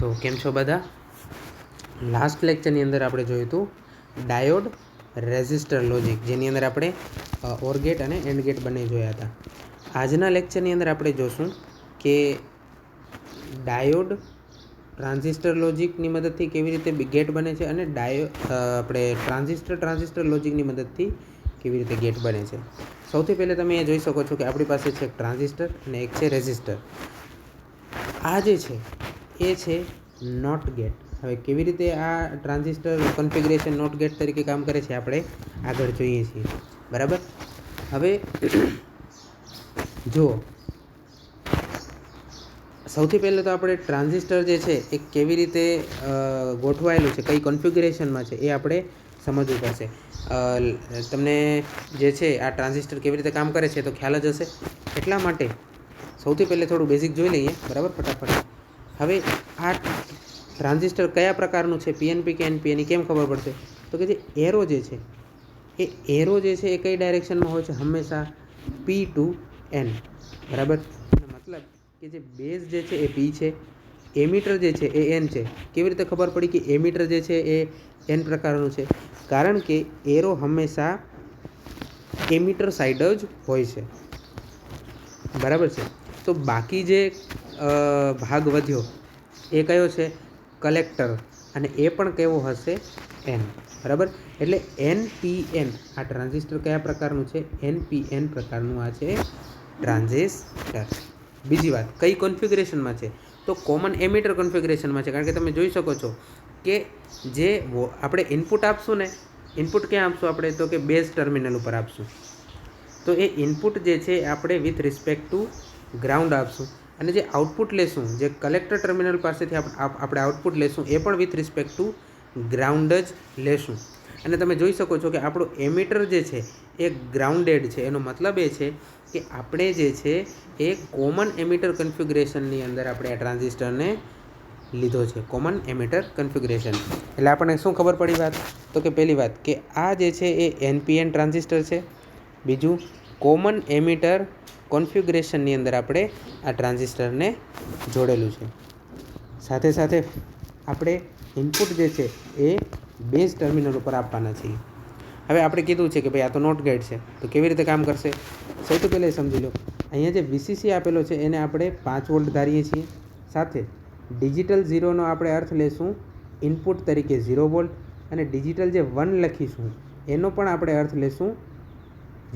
તો કેમ છો બધા? લાસ્ટ લેક્ચરની અંદર આપણે જોયું હતું ડાયોડ રેઝિસ્ટર લોજિક, જેની અંદર આપણે ઓર ગેટ અને એન્ડ ગેટ બંને જોયા હતા. આજના લેક્ચરની અંદર આપણે જોશું કે ડાયોડ ટ્રાન્ઝિસ્ટર લોજિકની મદદથી કેવી રીતે ગેટ બને છે અને આપણે ટ્રાન્ઝિસ્ટર લોજિકની મદદથી કેવી રીતે ગેટ બને છે. સૌથી પહેલાં તમે એ જોઈ શકો છો કે આપણી પાસે છે એક ટ્રાન્ઝિસ્ટર અને એક છે રેઝિસ્ટર. આ જે છે એ છે નોટ ગેટ. હવે કેવી રીતે આ ટ્રાન્ઝિસ્ટર કન્ફિગરેશન નોટ ગેટ તરીકે કામ કરે છે આપણે આગળ જોઈએ છીએ, બરાબર. હવે જુઓ, સૌથી પહેલાં તો આપણે ટ્રાન્ઝિસ્ટર જે છે એ કેવી રીતે ગોઠવાયેલું છે, કઈ કન્ફિગરેશનમાં છે એ આપણે સમજવું પડશે. તમને જે છે આ ટ્રાન્ઝિસ્ટર કેવી રીતે કામ કરે છે તો ખ્યાલ જ હશે. એટલા માટે સૌથી પહેલાં થોડું બેઝિક જોઈ લઈએ, બરાબર, ફટાફટ. હવે આ ટ્રાન્ઝિસ્ટર કયા પ્રકારનું છે, પીએનપી કે એનપી, એની કેમ ખબર પડશે? તો કે જે એરો જે છે એ કઈ ડાયરેક્શનમાં હોય છે? હંમેશા પી ટુ એન, બરાબર. મતલબ કે જે બેઝ જે છે એ પી છે, એમીટર જે છે એ એન છે. કેવી રીતે ખબર પડી કે એમીટર જે છે એ એન પ્રકારનું છે? કારણ કે એરો હંમેશા એમીટર સાઈડ જ હોય છે, બરાબર છે. તો બાકી જે ભાગ વધ્યો એ કયો છે? કલેક્ટર, અને એ પણ કેવો હશે? એન, બરાબર. એટલે એનપીએન આ ટ્રાન્ઝિસ્ટર કયા પ્રકારનું છે? એનપીએન પ્રકારનું આ છે ટ્રાન્ઝિસ્ટર. બીજી વાત, કઈ કન્ફિગરેશનમાં છે? તો કોમન એમીટર કન્ફિગરેશનમાં છે. કારણ કે તમે જોઈ શકો છો કે જે આપણે ઇનપુટ આપશું ને, ઇનપુટ ક્યાં આપશું આપણે? તો કે બેઝ ટર્મિનલ ઉપર આપશું. તો એ ઇનપુટ જે છે આપણે વિથ રિસ્પેક્ટ ટુ ગ્રાઉન્ડ આપશું, અને જે આઉટપુટ લેશું, જે કલેક્ટર ટર્મિનલ પાસેથી આપણે આઉટપુટ લેશું, એ પણ વિથ રિસ્પેક્ટ ટુ ગ્રાઉન્ડ જ લેશું. અને તમે જોઈ શકો છો કે આપણું એમીટર જે છે એ ગ્રાઉન્ડેડ છે. એનો મતલબ એ છે કે આપણે જે છે એ કોમન એમીટર કન્ફિગરેશનની અંદર આપણે આ ટ્રાન્ઝિસ્ટરને લીધો છે, કોમન એમીટર કન્ફિગરેશન. એટલે આપણને શું ખબર પડી વાત? તો કે પહેલી વાત કે આ જે છે એ એનપીએન ટ્રાન્ઝિસ્ટર છે. બીજું, કોમન એમીટર કોન્ફિગરેશનની અંદર આપણે આ ટ્રાન્ઝિસ્ટરને જોડેલું છે. સાથે સાથે આપણે ઇનપુટ જે છે એ બેઝ ટર્મિનલ ઉપર આપવાના છીએ. હવે આપણે કીધું છે કે ભાઈ આ તો નોટ ગેટ છે, તો કેવી રીતે કામ કરશે? સૌથી પહેલાં સમજી લો, અહીંયા જે વીસીસી આપેલો છે એને આપણે 5 વોલ્ટ ધારીએ છીએ. સાથે ડિજિટલ 0નો આપણે અર્થ લેશું ઇનપુટ તરીકે 0 વોલ્ટ, અને ડિજિટલ જે 1 લખીશું એનો પણ આપણે અર્થ લેશું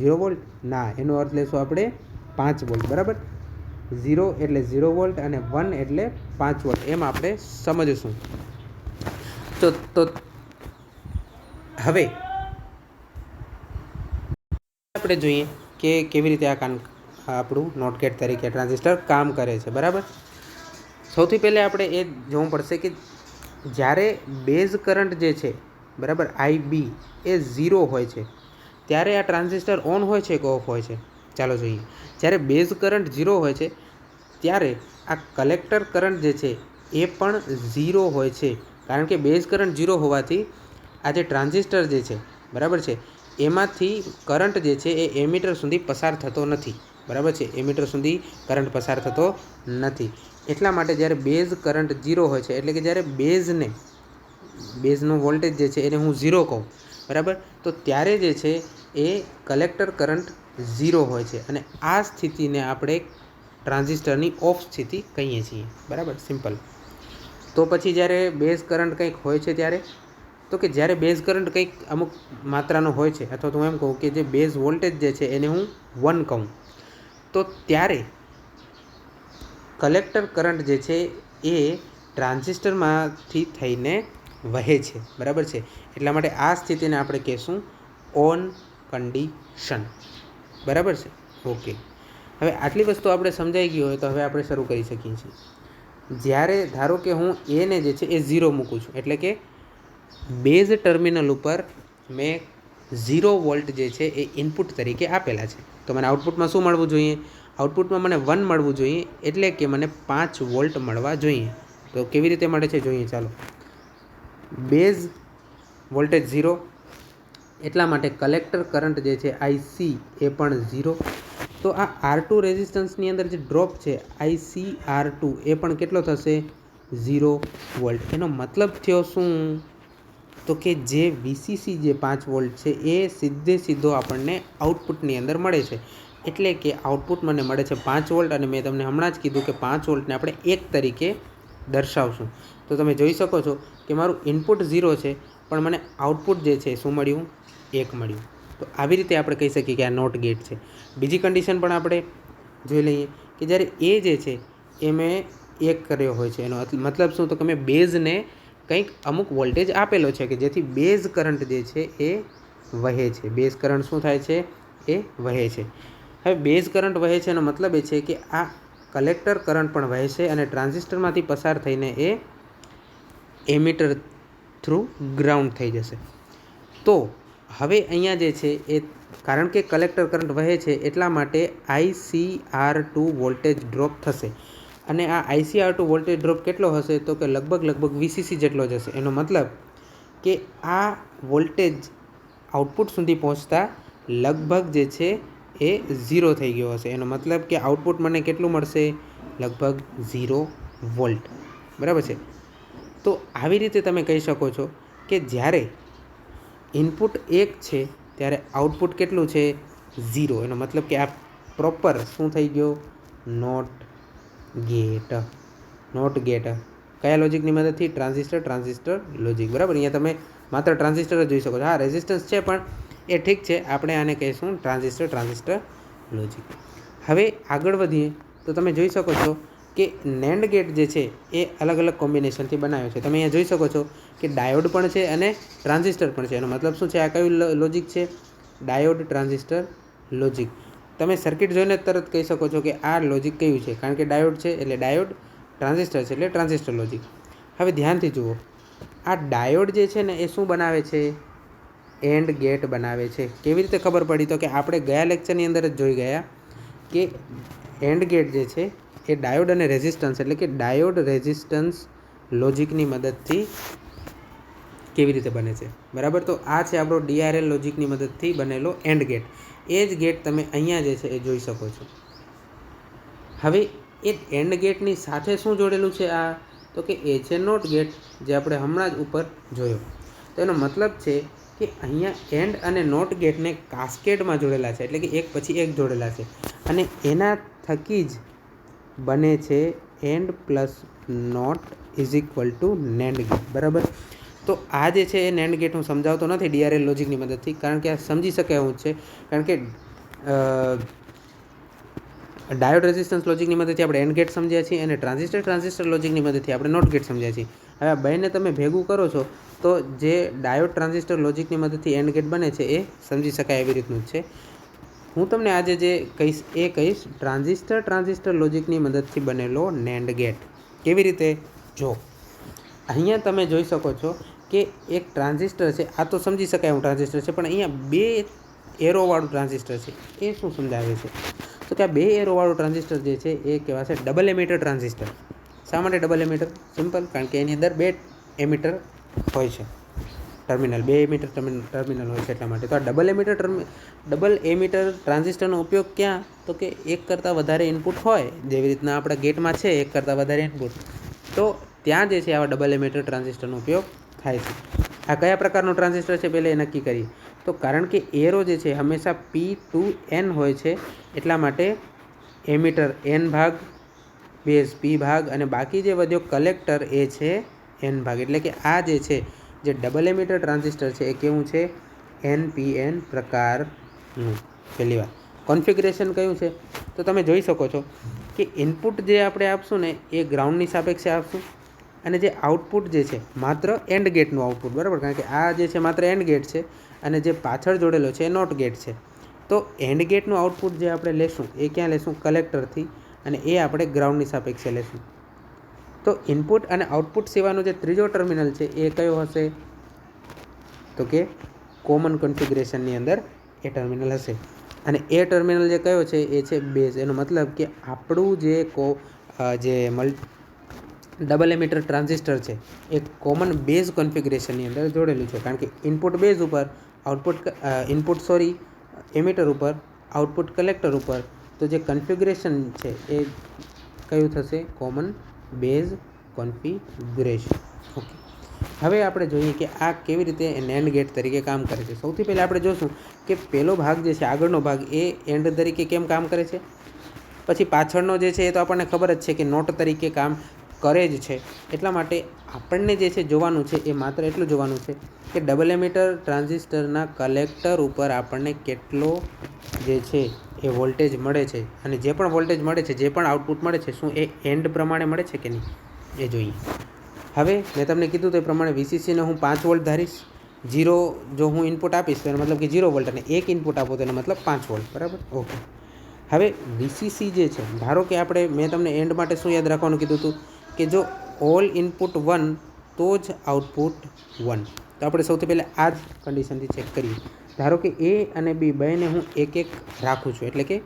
0 વોલ્ટ ના, એનો અર્થ લેશું આપણે 5 વોલ્ટ, બરાબર. 0 એટલે 0 વોલ્ટ અને 1 એટલે 5 વોલ્ટ, એમ આપણે સમજીશું. તો હવે આપણે જોઈએ કે કેવી રીતે આપણું નોટ ગેટ તરીકે ટ્રાન્ઝિસ્ટર કામ કરે છે, બરાબર. સૌથી પહેલાં આપણે એ જોવું પડશે કે જ્યારે બેઝ કરંટ જે છે, બરાબર, આઈબી એ 0 હોય છે ત્યારે આ ટ્રાન્ઝિસ્ટર ઓન હોય છે કે ઓફ હોય છે? ચાલો જોઈએ. જ્યારે બેઝ કરંટ 0 હોય છે ત્યારે આ કલેક્ટર કરંટ જે છે એ પણ 0 હોય છે. કારણ કે બેઝ કરંટ 0 હોવાથી આ જે ટ્રાન્ઝિસ્ટર જે છે, બરાબર છે, એમાંથી કરંટ જે છે એ એમીટર સુધી પસાર થતો નથી, બરાબર છે. એમીટર સુધી કરંટ પસાર થતો નથી. એટલા માટે જ્યારે બેઝ કરંટ 0 હોય છે, એટલે કે જ્યારે બેઝનો વોલ્ટેજ જે છે એને હું 0 કહું, બરાબર, તો ત્યારે જે છે એ કલેક્ટર કરંટ 0 હોય છે, અને આ સ્થિતિને આપણે ટ્રાન્ઝિસ્ટરની ઓફ સ્થિતિ કહીએ છીએ, બરાબર, સિમ્પલ. તો પછી જ્યારે બેઝ કરંટ કંઈક હોય છે ત્યારે, તો કે જ્યારે બેઝ કરંટ કંઈક અમુક માત્રાનો હોય છે, અથવા તો હું એમ કહું કે જે બેઝ વોલ્ટેજ જે છે એને હું 1 કહું, તો ત્યારે કલેક્ટર કરંટ જે છે એ ટ્રાન્ઝિસ્ટરમાંથી થઈને વહે છે, બરાબર છે. એટલા માટે આ સ્થિતિને આપણે કહીશું ઓન કન્ડિશન, બરાબર છે. ઓકે, હવે આટલી વસ્તુ આપણે સમજાઈ ગઈ હોય તો હવે આપણે શરૂ કરી શકીએ છીએ. જ્યારે ધારો કે હું એને જે છે એ 0 મૂકું છું, એટલે કે બેઝ ટર્મિનલ ઉપર મેં 0 વોલ્ટ જે છે એ ઇનપુટ તરીકે આપેલા છે, તો મને આઉટપુટમાં શું મળવું જોઈએ? આઉટપુટમાં મને 1 મળવું જોઈએ, એટલે કે મને 5 વોલ્ટ મળવા જોઈએ. તો કેવી રીતે મળે છે જોઈએ, ચાલો. બેઝ વોલ્ટેજ 0, એટલા માટે કલેક્ટર કરંટ જે છે આઈસી એ પણ 0. તો આ R2 રેઝિસ્ટન્સની અંદર જે ડ્રોપ છે આઈસી R2 એ પણ કેટલો થશે? 0 વોલ્ટ। એનો મતલબ થયો શું? તો કે જે વીસીસી જે 5 વોલ્ટ છે એ સીધો આપણને આઉટપુટની અંદર મળે છે, એટલે કે આઉટપુટ મને મળે છે 5 વોલ્ટ, અને મેં તમને હમણાં જ કીધું કે 5 વોલ્ટને આપણે 1 તરીકે દર્શાવશું। તો તમે જોઈ શકો છો કે મારું ઇનપુટ 0 છે, પણ મને આઉટપુટ જે છે શું મળ્યું? 1 મળ્યું। તો આવી રીતે આપણે કહી શકીએ કે આ નોટ ગેટ છે। બીજી કન્ડિશન પણ આપણે જોઈ લઈએ કે જ્યારે એ જે છે એ મેં 1 કર્યો હોય છે, એનો મતલબ શું? તો કે મેં બેઝને કંઈક અમુક વોલ્ટેજ આપેલો છે કે જેથી બેઝ કરંટ જે છે એ વહે છે। બેઝ કરંટ શું થાય છે? એ વહે છે। હવે બેઝ કરંટ વહે છે એનો મતલબ એ છે કે આ કલેક્ટર કરંટ પણ વહે છે અને ટ્રાન્ઝિસ્ટરમાંથી પસાર થઈને એ એમીટર થ્રુ ગ્રાઉન્ડ થઈ જશે। તો હવે અહીંયા જે છે એ કારણ કે કલેક્ટર કરંટ વહે છે એટલા માટે ICR2 વોલ્ટેજ ડ્રોપ થશે, અને આ ICR2 વોલ્ટેજ ડ્રોપ કેટલો હશે? તો કે લગભગ VCC જેટલો જ હશે। એનો મતલબ કે આ વોલ્ટેજ આઉટપુટ સુધી પહોંચતા લગભગ જે છે એ 0 થઈ ગયો હશે। એનો મતલબ કે આઉટપુટ મને કેટલું મળશે? લગભગ 0 વોલ્ટ, બરાબર છે। તો આવી રીતે તમે કહી શકો છો કે જ્યારે ઇનપુટ 1 છે ત્યારે આઉટપુટ કેટલું છે? 0। એનો મતલબ કે આ પ્રોપર શું થઈ ગયો? Not gate. નોટ ગેટ કયા લોજિકની મદદથી? ટ્રાન્ઝિસ્ટર લોજિક, બરાબર। અહીંયા તમે માત્ર ટ્રાન્ઝિસ્ટર જ જોઈ શકો છો। હા, રેઝિસ્ટન્સ છે પણ એ ઠીક છે, આપણે આને કહીશું ટ્રાન્ઝિસ્ટર લોજિક। હવે આગળ વધીએ તો તમે જોઈ શકો છો કે નેન્ડ ગેટ જે છે એ અલગ અલગ કોમ્બિનેશનથી બનાવ્યો છે। તમે અહીંયા જોઈ શકો છો કે ડાયોડ પણ છે અને ટ્રાન્ઝિસ્ટર પણ છે। એનો મતલબ શું છે? આ કયું લોજિક છે? Diode transistor logic. તમે સર્કિટ જોઈને તરત કહી શકો છો કે આ લોજિક કયું છે, કારણ કે ડાયોડ છે એટલે ડાયોડ, ટ્રાન્ઝિસ્ટર છે એટલે ટ્રાન્ઝિસ્ટર લોજિક। હવે ધ્યાનથી જુઓ, આ ડાયોડ જે છે ને એ શું બનાવે છે? એન્ડ ગેટ બનાવે છે। કેવી રીતે ખબર પડી? તો કે આપણે ગયા લેક્ચરની અંદર જ જોઈ ગયા કે એન્ડ ગેટ જે છે એ ડાયોડ અને રેઝિસ્ટન્સ એટલે કે ડાયોડ રેઝિસ્ટન્સ લોજિકની મદદથી કેવી રીતે બને છે, બરાબર। તો આ છે આપણો DRL લોજિકની મદદથી બનેલો એન્ડ ગેટ। એ જ ગેટ તમે અહીંયા જે છે એ જોઈ શકો છો। હવે એ એન્ડ ગેટની સાથે શું જોડેલું છે? આ તો કે એ છે નોટ ગેટ, જે આપણે હમણાં જ ઉપર જોયો। તો એનો મતલબ છે કે અહીંયા એન્ડ અને નોટ ગેટને કાસ્કેડમાં જોડેલા છે, એટલે કે એક પછી એક જોડેલા છે, અને એના થકી જ બને છે and plus not is equal to NAND gate, બરાબર। તો આ જે છે એ નેન્ડ ગેટ હું સમજાવતો નથી DRL લોજિકની મદદથી, કારણ કે આ સમજી શકે એવું છે, કારણ કે ડાયોડ રેઝિસ્ટન્સ લોજિકની મદદથી આપણે એન્ડ ગેટ સમજ્યા છીએ અને ટ્રાન્ઝિસ્ટર લોજિકની મદદથી આપણે નોટ ગેટ સમજ્યા છીએ। હવે આ બંને તમે ભેગું કરો છો તો જે ડાયોડ ટ્રાન્ઝિસ્ટર લોજિકની મદદથી એન્ડ ગેટ બને છે એ સમજી શકાય એવી રીતનું જ છે। હું તમને આજે જે કહીશ એ કહીશ ટ્રાન્ઝિસ્ટર લોજિકની મદદથી બનેલો નેન્ડ ગેટ। કેવી રીતે? જો અહીંયા તમે જોઈ શકો છો કે એક ટ્રાન્ઝિસ્ટર છે, આ તો સમજી શકાય હું ટ્રાન્ઝિસ્ટર છે, પણ અહીંયા 2 એરોવાળું ટ્રાન્ઝિસ્ટર છે। એ શું સમજાવે છે? તો કે આ 2 એરોવાળું ટ્રાન્ઝિસ્ટર જે છે એ કહેવાશે ડબલ એમીટર ટ્રાન્ઝિસ્ટર। શા માટે ડબલ એમીટર? સિમ્પલ, કારણ કે એની અંદર 2 એમીટર હોય છે, ટર્મિનલ 2 એમીટર ટર્મિનલ હોય છે એટલા માટે। તો આ ડબલ એમીટર ટ્રાન્ઝિસ્ટરનો ઉપયોગ ક્યાં? તો કે એક કરતાં વધારે ઇનપુટ હોય, જેવી રીતના આપણા ગેટમાં છે એક કરતાં વધારે ઇનપુટ, તો ત્યાં જે છે આવા ડબલ એમીટર ટ્રાન્ઝિસ્ટરનો ઉપયોગ થાય છે। આ કયા પ્રકારનું ટ્રાન્ઝિસ્ટર છે પહેલાં એ નક્કી કરીએ। તો કારણ કે એરો જે છે હંમેશા P2N હોય છે, એટલા માટે એમીટર N ભાગ, બેઝ P ભાગ, અને બાકી જે વધ્યો કલેક્ટર એ છે N ભાગ। એટલે કે આ જે છે જે ડબલ એમીટર ટ્રાન્ઝિસ્ટર છે એ કેવું છે? NPN પ્રકારનું। પહેલી વાત, કોન્ફિગરેશન કયું છે? તો તમે જોઈ શકો છો કે ઇનપુટ જે આપણે આપશું ને એ ગ્રાઉન્ડની સાપેક્ષે આપશું, અને જે આઉટપુટ જે છે માત્ર એન્ડ ગેટનું આઉટપુટ, બરાબર, કારણ કે આ જે છે માત્ર એન્ડ ગેટ છે અને જે પાછળ જોડેલો છે એ નોટ ગેટ છે। તો એન્ડ ગેટનું આઉટપુટ જે આપણે લેશું એ ક્યાં લેશું? કલેક્ટરથી, અને એ આપણે ગ્રાઉન્ડની સાપેક્ષે લેશું। તો ઇનપુટ અને આઉટપુટ સિવાયનો જે ત્રીજો ટર્મિનલ છે એ કયો હશે? તો કે કોમન કોન્ફિગરેશનની અંદર એ ટર્મિનલ હશે, અને એ ટર્મિનલ જે કયો છે એ છે બેઝ। એનો મતલબ કે આપણું જે ડબલ એમીટર ટ્રાન્ઝિસ્ટર છે એ કોમન બેઝ કોન્ફિગરેશનની અંદર જોડેલું છે, કારણ કે ઇનપુટ બેઝ ઉપર, એમીટર ઉપર, આઉટપુટ કલેક્ટર ઉપર। તો જે કન્ફિગરેશન છે એ કયું થશે? Common base configuration. ઓકે, હવે આપણે જોઈએ કે આ કેવી રીતે NAND ગેટ તરીકે કામ કરે છે. સૌથી પહેલાં આપણે જોશું કે પહેલો ભાગ જે છે, આગળનો ભાગ, એ એન્ડ તરીકે કેમ કામ કરે છે. પછી પાછળનો જે છે એ તો આપણને ખબર જ છે કે નોટ તરીકે કામ કરે જ છે. એટલા માટે આપણને જે છે જોવાનું છે એ માત્ર એટલું જોવાનું છે કે ડબલ એમિટર ટ્રાન્ઝિસ્ટરના કલેક્ટર ઉપર આપણને કેટલો જે છે એ વોલ્ટેજ મળે છે, અને જે પણ વોલ્ટેજ મળે છે, જે પણ આઉટપુટ મળે છે, શું એ એન્ડ પ્રમાણે મળે છે કે નહીં એ જોઈએ. હવે મેં તમને કીધું તે પ્રમાણે VCCને હું 5 વોલ્ટ ધારીશ. 0 જો હું ઇનપુટ આપીશ તો એનો મતલબ કે 0 વોલ્ટ, અને 1 ઇનપુટ આપો તો એનો મતલબ 5 વોલ્ટ. બરાબર? ઓકે. હવે VCC જે છે, ધારો કે મેં તમને એન્ડ માટે શું યાદ રાખવાનું કીધું હતું કે જો ઓલ ઇનપુટ 1 તો જ આઉટપુટ 1. તો આપણે સૌથી પહેલાં આ જ કન્ડિશનથી ચેક કરીએ. ધારો કે A અને B બંને હું 1 રાખું છું, એટલે કે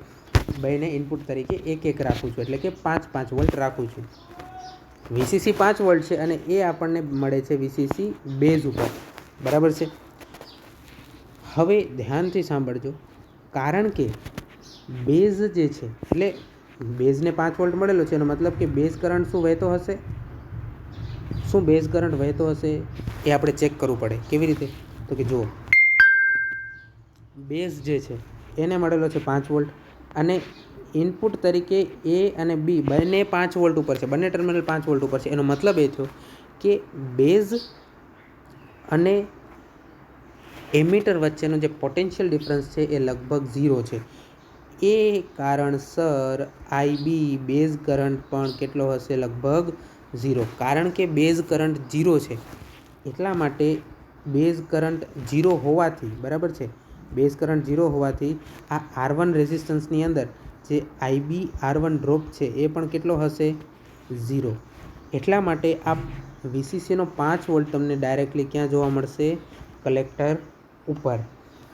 બંને ઇનપુટ તરીકે 1 રાખું છું, એટલે કે 5 વોલ્ટ રાખું છું. VCC 5 વોલ્ટ છે અને એ આપણને મળે છે VCC બેઝ ઉપર. બરાબર છે? હવે ધ્યાનથી સાંભળજો, કારણ કે બેઝ જે છે, એટલે બેઝને 5 વોલ્ટ મળેલો છે, એનો મતલબ કે બેઝ કરંટ શું વહેતો હશે? શું બેઝ કરંટ વહેતો હશે એ આપણે ચેક કરવું પડે. કેવી રીતે? તો કે જુઓ, બેઝ જે છે એને મળેલો છે 5 વોલ્ટ, અને ઇનપુટ તરીકે A અને B બંને 5 વોલ્ટ ઉપર છે, બંને ટર્મિનલ 5 વોલ્ટ ઉપર છે. એનો મતલબ એ થયો કે બેઝ અને એમિટર વચ્ચેનો જે પોટેન્શિયલ ડિફરન્સ છે એ લગભગ 0 છે. એ કારણસર IB બેઝ કરંટ પણ કેટલો હશે? લગભગ 0. કારણ કે બેઝ કરંટ 0 છે, એટલા માટે બેઝ કરંટ 0 હોવાથી, બરાબર છે, બેઝ કરંટ 0 હોવાથી આ R1 રેઝિસ્ટન્સની અંદર જે IB R1 ડ્રોપ છે એ પણ કેટલો હશે? 0. એટલા માટે આ VCCનો 5 વોલ્ટ તમને ડાયરેક્ટલી ક્યાં જોવા મળશે? કલેક્ટર ઉપર.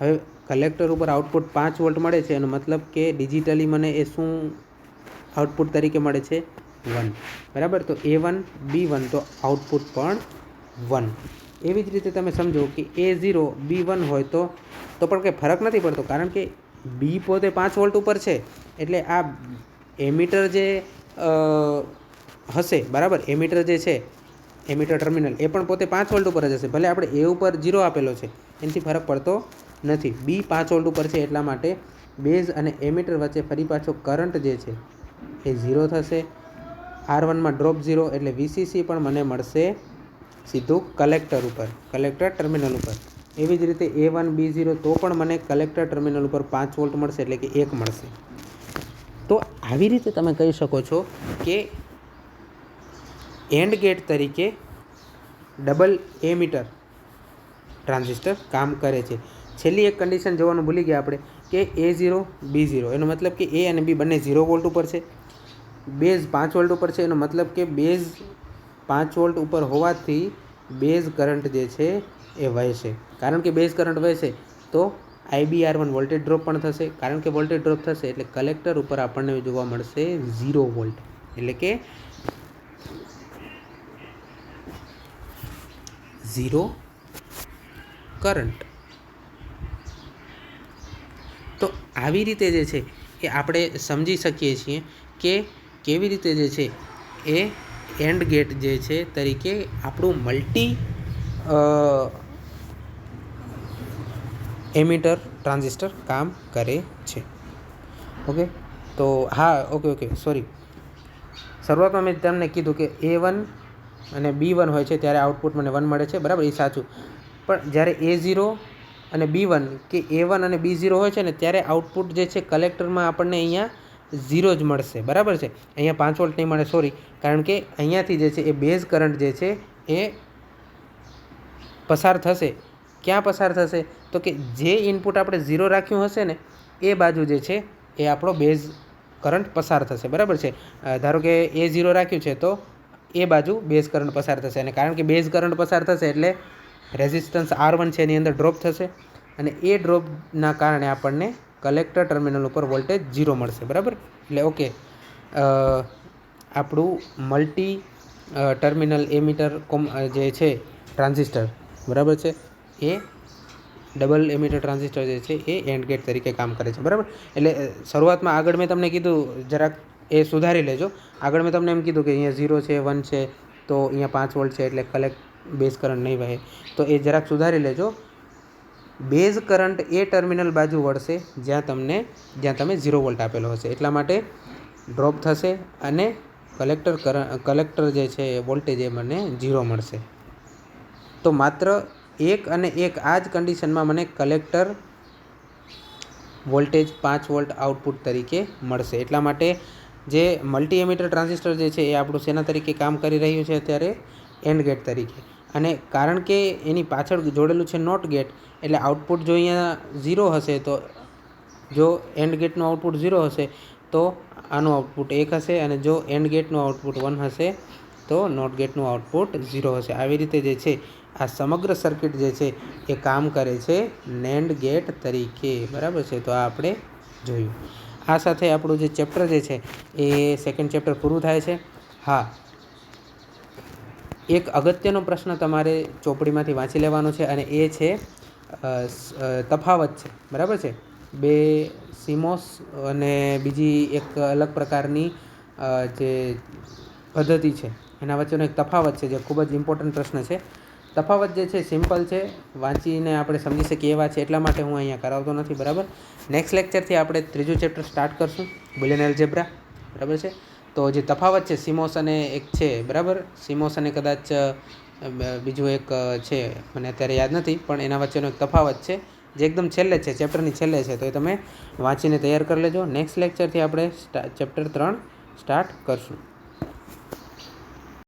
હવે કલેક્ટર ઉપર આઉટપુટ 5 વોલ્ટ મળે છે, એનો મતલબ કે ડિજિટલી મને એ શું આઉટપુટ તરીકે મળે છે? 1. બરાબર? તો A1 B1, તો આઉટપુટ પણ 1. એવી જ રીતે તમે સમજો કે A0 B1 હોય તો પણ કંઈ ફરક નથી પડતો, કારણ કે B પોતે 5 વોલ્ટ ઉપર છે, એટલે આ એમિટર જે હશે, બરાબર, એમિટર જે છે, એમિટર ટર્મિનલ એ પણ પોતે 5 વોલ્ટ ઉપર જ હશે. ભલે આપણે A ઉપર 0 આપેલો છે, એનાથી ફરક પડતો નથી. B 5 વોલ્ટ ઉપર છે, એટલા માટે બેઝ અને એમિટર વચ્ચે ફરી પાછો કરંટ જે છે એ 0 થશે. R1માં ડ્રોપ 0, એટલે VCC પણ મને મળશે સીધું કલેક્ટર ઉપર, કલેક્ટર ટર્મિનલ ઉપર. એવી જ રીતે A1 B0 તો પણ મને કલેક્ટર ટર્મિનલ ઉપર 5 વોલ્ટ મળશે, એટલે કે 1 મળશે. તો આવી રીતે તમે કહી શકો છો કે એન્ડ ગેટ તરીકે ડબલ એમિટર ટ્રાન્ઝિસ્ટર કામ કરે છે. છેલ્લી એક કન્ડિશન જોવાનું ભૂલી ગયા આપણે કે A0 B0, એનો મતલબ કે A અને B બંને 0 વોલ્ટ ઉપર છે, બેઝ 5 વોલ્ટ ઉપર છે. એનો મતલબ કે બેઝ 5 વોલ્ટ ઉપર હોવાથી બેઝ કરંટ જે છે એ વહેશે. કારણ કે બેઝ કરંટ વહેશે તો IBR1 વોલ્ટેજ ડ્રોપ પણ થશે. કારણ કે વોલ્ટેજ ડ્રોપ થશે એટલે કલેક્ટર ઉપર આપણને જોવા મળશે 0 વોલ્ટ, એટલે કે 0 કરંટ. તો આવી રીતે જે છે એ આપણે સમજી શકીએ છીએ કે કેવી રીતે જે છે એ એન્ડ ગેટ જે છે તરીકે આપણું મલ્ટી એમિટર ટ્રાન્ઝિસ્ટર કામ કરે છે. ઓકે, તો હા, ઓકે, સોરી, શરૂઆતમાં મેં તમને કીધું કે A1 અને B1 હોય છે ત્યારે આઉટપુટ મને 1 મળે છે, બરાબર, એ સાચું. પણ જ્યારે A0 અને B1 કે A1 અને B0 હોય છે ને, ત્યારે આઉટપુટ જે છે કલેક્ટરમાં આપણને અહીંયા 0 જ મળશે. બરાબર છે? અહીંયા 5 વોલ્ટ નહીં મળે, સોરી, કારણ કે અહીંયાથી જે છે એ બેઝ કરંટ જે છે એ પસાર થશે. ક્યાં પસાર થશે? તો કે જે ઇનપુટ આપણે 0 રાખ્યું હશે ને એ બાજુ જે છે એ આપણો બેઝ કરંટ પસાર થશે. બરાબર છે? ધારો કે A0 રાખ્યું છે તો એ બાજુ બેઝ કરંટ પસાર થશે, અને કારણ કે બેઝ કરંટ પસાર થશે એટલે રેઝિસ્ટન્સ R1 છે એની અંદર ડ્રોપ થશે, અને એ ડ્રોપના કારણે આપણને કલેક્ટર ટર્મિનલ ઉપર વોલ્ટેજ 0 મળશે. બરાબર? એટલે ઓકે, આપણું મલ્ટી ટર્મિનલ એમિટર જે છે ટ્રાન્ઝિસ્ટર, બરાબર છે, એ ડબલ એમિટર ટ્રાન્ઝિસ્ટર જે છે એ એન્ડ ગેટ તરીકે કામ કરે છે. બરાબર? એટલે શરૂઆતમાં આગળ મેં તમને કીધું, જરાક એ સુધારી લેજો. આગળ મેં તમને એમ કીધું કે અહીંયા 0 છે, 1 છે, તો તો અહીંયા 5 વોલ્ટ છે એટલે બેઝ કરંટ નહીં વહે. તો એ જરાક સુધારી લેજો. બેઝ કરંટ એ ટર્મિનલ બાજુ વળશે જ્યાં તમે 0 વોલ્ટ આપેલો હશે, એટલા માટે ડ્રોપ થશે અને કલેક્ટર જે છે એ વોલ્ટેજ એ મને 0 મળશે. તો માત્ર 1 અને 1 આ જ કન્ડિશનમાં મને કલેક્ટર વોલ્ટેજ 5 વોલ્ટ આઉટપુટ તરીકે મળશે. એટલા માટે જે મલ્ટી એમીટર ટ્રાન્ઝિસ્ટર જે છે એ આપણું શેના તરીકે કામ કરી રહ્યું છે અત્યારે? એન્ડ ગેટ તરીકે. અને કારણ કે એની પાછળ જોડેલું છે નોટ ગેટ, એટલે આઉટપુટ જો અહીંયા 0 હશે, તો જો એન્ડ ગેટનું આઉટપુટ 0 હશે તો આનું આઉટપુટ 1 હશે, અને જો એન્ડ ગેટનું આઉટપુટ 1 હશે તો નોટ ગેટનું આઉટપુટ 0 હશે. આવી રીતે જે છે આ સમગ્ર સર્કિટ જે છે એ કામ કરે છે નેન્ડ ગેટ તરીકે. બરાબર છે? તો આ આપણે જોયું. આ સાથે આપણું જે ચેપ્ટર જે છે એ સેકન્ડ ચેપ્ટર પૂરું થાય છે. હા, એક અગત્યનો પ્રશ્ન તમારે ચોપડીમાંથી વાંચી લેવાનો છે, અને એ છે તફાવત છે. બરાબર છે? બે સિમોસ અને બીજી એક અલગ પ્રકારની જે પદ્ધતિ છે એના વચ્ચેનો એક તફાવત છે, જે ખૂબ જ ઇમ્પોર્ટન્ટ પ્રશ્ન છે. તફાવત જે છે સિમ્પલ છે, વાંચીને આપણે સમજી શકીએ એવા છે, એટલા માટે હું અહીંયા કરાવતો નથી. બરાબર? નેક્સ્ટ લેક્ચરથી આપણે ત્રીજું ચેપ્ટર સ્ટાર્ટ કરશું, બુલિયન એલ્જેબ્રા. બરાબર છે? તો જે તફાવત છે સિમોસ અને એક છે, બરાબર, સિમોસ અને કદાચ બીજું એક છે, મને અત્યારે યાદ નથી, પણ એના વચ્ચેનો એક તફાવત છે જે એકદમ છેલ્લે છે, ચેપ્ટરની છેલ્લે છે. તો એ તમે વાંચીને તૈયાર કરી લેજો. નેક્સ્ટ લેક્ચરથી આપણે ચેપ્ટર 3 સ્ટાર્ટ કરશું.